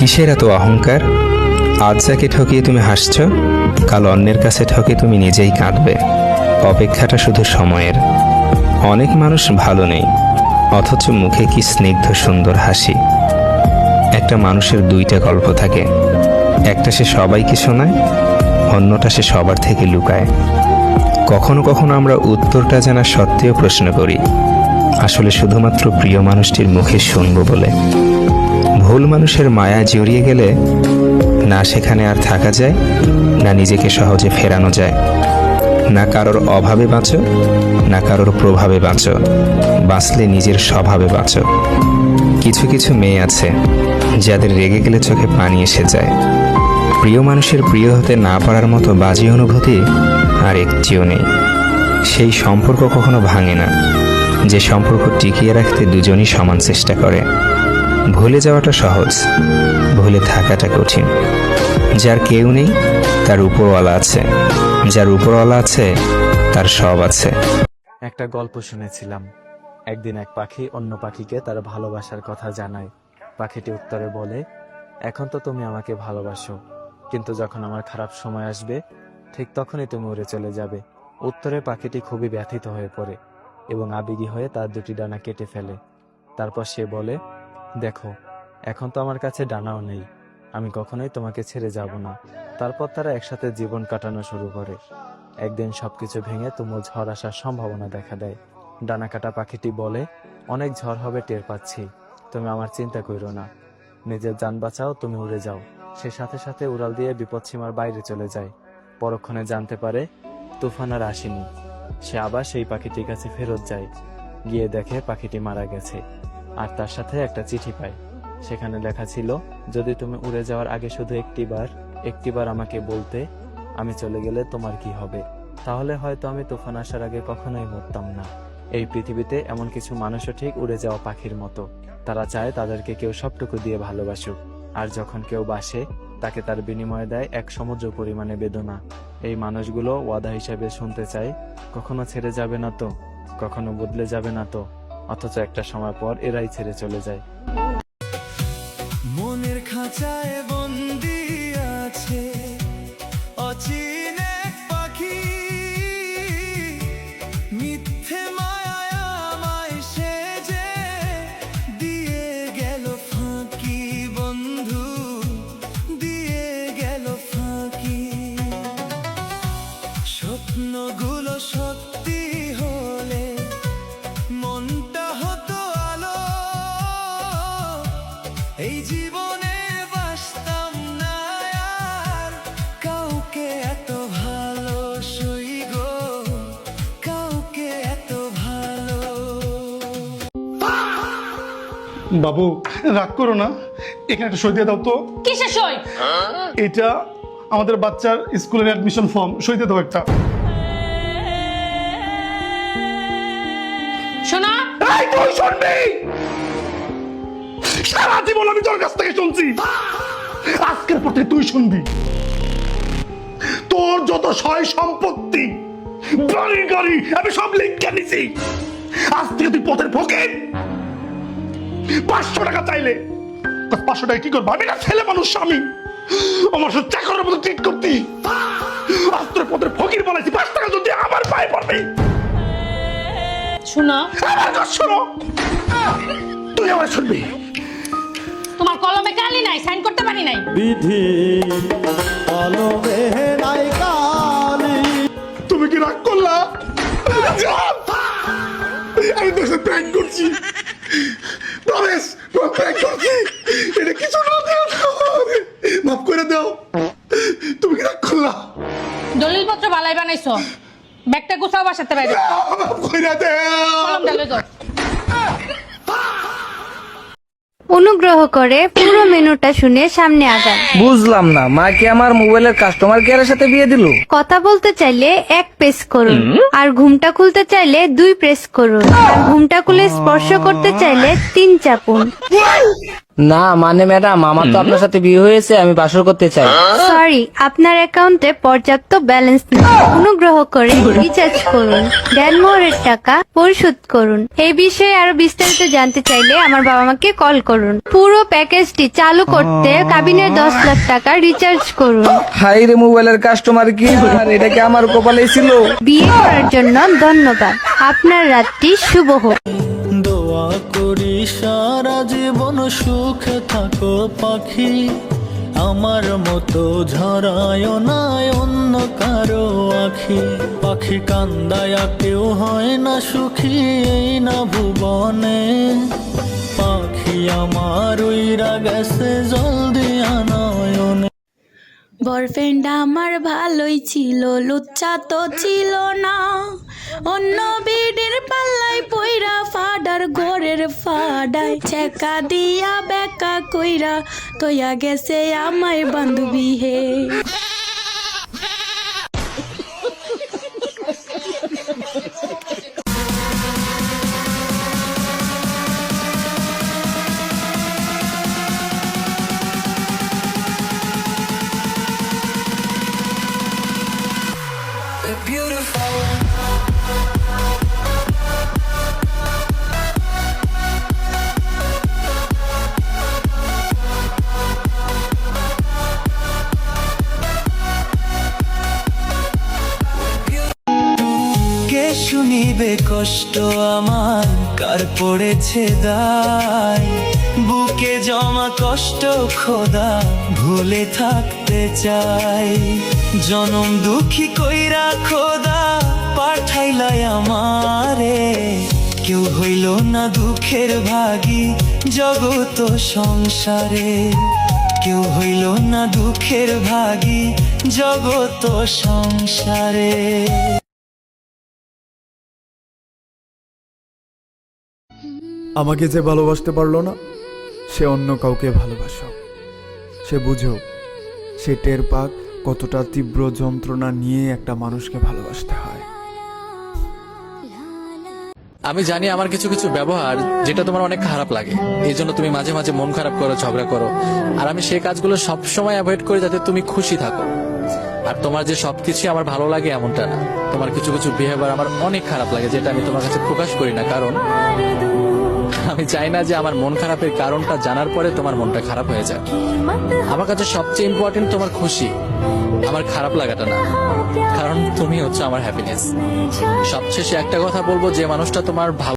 কিসের এত অহংকার? আজ যাকে ঠকিয়ে তুমি হাসছ, কাল অন্যের কাছে ঠকে তুমি নিজেই কাঁদবে। অপেক্ষাটা শুধু সময়ের। অনেক মানুষ ভালো নেই, অথচ মুখে কি স্নিগ্ধ সুন্দর হাসি। একটা মানুষের দুইটা গল্প থাকে, একটা সে সবাইকে শোনায়, অন্যটা সে সবার থেকে লুকায়। কখনো কখনো আমরা উত্তরটা জানা সত্ত্বেও প্রশ্ন করি, আসলে শুধুমাত্র প্রিয় মানুষটির মুখে শুনব বলে। ভুল মানুষের মায়া জড়িয়ে গেলে না সেখানে আর থাকা যায়, না নিজেকে সহজে ফেরানো যায়। না কারোর অভাবে বাঁচো, না কারোর প্রভাবে বাঁচো, বাঁচলে নিজের স্বভাবে বাঁচো। কিছু কিছু মেয়ে আছে যাদের রেগে গেলে চোখে পানি এসে যায়। প্রিয় মানুষের প্রিয় হতে না পারার মতো বাজে অনুভূতি আর একটিও নেই। সেই সম্পর্ক কখনো ভাঙে না, যে সম্পর্ক টিকিয়ে রাখতে দুজনই সমান চেষ্টা করে। ভুলে যাওয়াটা সহজ, ভুলে থাকাটা কঠিন। যার কেউ নেই তার উপরওয়ালা আছে, যার উপরওয়ালা আছে তার সব আছে। একটা গল্প শুনেছিলাম। একদিন এক পাখি অন্য পাখিকে তার ভালোবাসার কথা জানায়। পাখিটি উত্তরে বলে, এখন তো তুমি আমাকে ভালোবাসো, কিন্তু যখন আমার খারাপ সময় আসবে ঠিক তখনই তুমি উড়ে চলে যাবে। উত্তরে পাখিটি খুবই ব্যথিত হয়ে পড়ে এবং আবেগী হয়ে তার দুটি ডানা কেটে ফেলে। তারপর সে বলে, দেখো, এখন তো আমার কাছে ডানাও নেই, আমি কখনোই তোমাকে ছেড়ে যাব না। তারপর তারা একসাথে জীবন কাটানো শুরু করে। একদিন সবকিছু ভেঙে তুমুল ঝড় আসার সম্ভাবনা দেখা দেয়। ডানা কাটা পাখিটি বলে, অনেক ঝড় হবে টের পাচ্ছি, তুমি আমার চিন্তা করো না, নিজের যান বাঁচাও, তুমি উড়ে যাও। সে সাথে সাথে উড়াল দিয়ে বিপদসীমার বাইরে চলে যায়। পরক্ষণে জানতে পারে তুফান আর আসেনি। সে আবার সেই পাখিটির কাছে ফেরত যায়, গিয়ে দেখে পাখিটি মারা গেছে, আর তার সাথে একটা চিঠি পায়। সেখানে লেখা ছিল, যদি তুমি উড়ে যাওয়ার আগে শুধু একটিবার আমাকে বলতে, আমি চলে গেলে তোমার কি হবে, তাহলে হয়তো আমি তুফান আসার আগে কখনোই মরতাম না। এই পৃথিবীতে এমন কিছু মানুষও ঠিক উড়ে যাওয়া পাখির মতো। তারা চায় তাদেরকে কেউ সবটুকু দিয়ে ভালোবাসুক, আর যখন কেউ বাসে তাকে তার বিনিময়ে দেয় এক সমুদ্র পরিমাণে বেদনা। এই মানুষগুলো ওয়াদা হিসাবে শুনতে চায়, কখনো ছেড়ে যাবে না তো, কখনো বদলে যাবে না তো, অথচ একটা সময় পর এরাই ছেড়ে চলে যায়। মনের খাঁচায় বন্দি আছে অচিন এক পাখি, মিথ্যে মায়ায় আমায় সে যে দিয়ে গেল ফাঁকি, বন্ধু দিয়ে গেল ফাঁকি। স্বপ্নগুলো সত্যি হলে মনটা হতো আলো, এই জীবনে বাসতাম না আর কাউকে এত ভালো গো, কাউকে এত ভালো। বাবু রাগ করো না, এখানে একটা সই দিয়ে দাও তো। কিসের সই? এটা আমাদের বাচ্চার স্কুলের অ্যাডমিশন ফর্ম, সই দিয়ে দাও একটা। শোনা, এই তুই শুনবি? সারা জীবন আমি তোর কাছ থেকে শুনছি, আজকের পর থেকে তুই শুনবি। তোর যত সয় সম্পত্তি, বাড়ি গাড়ি আমি সব লিখে নিছি। আজ থেকে তুই পথের ফকির। 500 টাকা চাইলে 500 টাকা কি করবো? আমি না ছেলে মানুষ, স্বামী, আমার সাথে চাকরের মতো ট্রিট করতি। আজ তোর পথের ফকির বানাইছি, 5 টাকা যদি আমার পায়ে পড়বে। শোনা, আমার কথা শোনো, তুই আমার শুনবি। তোমার কলমে কালি নাই, সাইন করতে পারি নাই। বিধি কলমে নাই কালি। তুমি কি রাগ করলা? আমি তোর সাথে প্র্যাঙ্ক করছি, প্রমেশ, প্র্যাঙ্ক করছি। এটা কিছু না, মাফ করে দাও। তুমি কি রাগ করলা? দলিলপত্র বালাই বানাইছো, ব্যাগটা গুছাও, বাসাতে বাইরে মাফ করে দাও। কলমটা লই যাও। অনুগ্রহ করে পুরো মেনুটা শুনে সামনে আগান। বুঝলাম না, মা কি আমার মোবাইলের কাস্টমার কেয়ারের সাথে বিয়ে দিল? কথা বলতে চাইলে 1 প্রেস করুন, আর ঘুমটা খুলতে চাইলে 2 প্রেস করুন, আর ঘুমটা খুলে স্পর্শ করতে চাইলে 3 চাপুন। না মানে ম্যাডাম, আমার তো আপনার সাথে বিয়ে হয়েছে, আমি বাসর করতে চাই। সরি, আপনার অ্যাকাউন্টে পর্যাপ্ত ব্যালেন্স নেই। অনুগ্রহ করে রিচার্জ করুন, দেনমোহরের টাকা পরিশোধ করুন। এই বিষয়ে আরো বিস্তারিত জানতে চাইলে আমার বাবা মাকে কল করুন। পুরো প্যাকেজটি চালু করতে কাবিনের 10 লাখ টাকা রিচার্জ করুন। হাই রে, মোবাইলের কাস্টমার কেয়ার, এটা কি আমার কপালে ছিল? বিয়ে করার জন্য ধন্যবাদ। আপনার রাতটি শুভ হোক। দোয়া করি সারা জীবন সুখে থাকো পাখি, আমার মতো ঝরায় না অন্য কারো আখি। পাখি কান্দায়া কেউ হয় না সুখী এই না ভুবনে, পাখি আমার উইরা গেছে জলদি আনয়নে। বয়ফ্রেন্ড আমার ভালোই ছিল, লুচ্চা তো ছিল না, অন্য বিডের পাল্লাই পইরা ফাডার ঘরের ফাডায় ছেকা দিয়া বেকা কইরা তৈয়া গেছে আমায় বান্ধবী হে। কে শুনিবে কষ্ট আমার, কার পড়েছে দায়, বুকে জমা কষ্ট খোদা ভুলে থাকতে চাই। জনম দুঃখী কইরা খোদা পাঠাইলাই আমারে, কেউ হইল না দুঃখের ভাগী জগত সংসারে, কেউ হইল না দুঃখের ভাগী জগত সংসারে। আমাকে যে ভালোবাসতে পারলো না, সে অন্য কাউকে ভালোবাসো। সে বুঝো, সে টের পাক কতটা তীব্র যন্ত্রণা নিয়ে একটা মানুষকে ভালোবাসতে হয়। আমি জানি আমার কিছু কিছু ব্যবহার যেটা তোমার অনেক খারাপ লাগে, এই জন্য তুমি মাঝে মাঝে মন খারাপ করো, ঝগড়া করো, আর আমি সেই কাজগুলো সবসময় অ্যাভয়েড করি যাতে তুমি খুশি থাকো। আর তোমার যে সবকিছু আমার ভালো লাগে এমনটা না, তোমার কিছু কিছু বিহেভিয়ার আমার অনেক খারাপ লাগে, যেটা আমি তোমার কাছে প্রকাশ করি না, কারণ আমি চাই না যে আমার মন খারাপের কারণটা জানার পরে তোমার মনটা খারাপ হয়ে যায়। আমার কাছে সবচেয়ে ইম্পর্টেন্ট তোমার খুশি, আমার খারাপ লাগাটা না, কারণ তুমি হচ্ছে আমার হ্যাপিনেস। সবশেষে একটা কথা বলবো, যে মানুষটা তোমার ভালো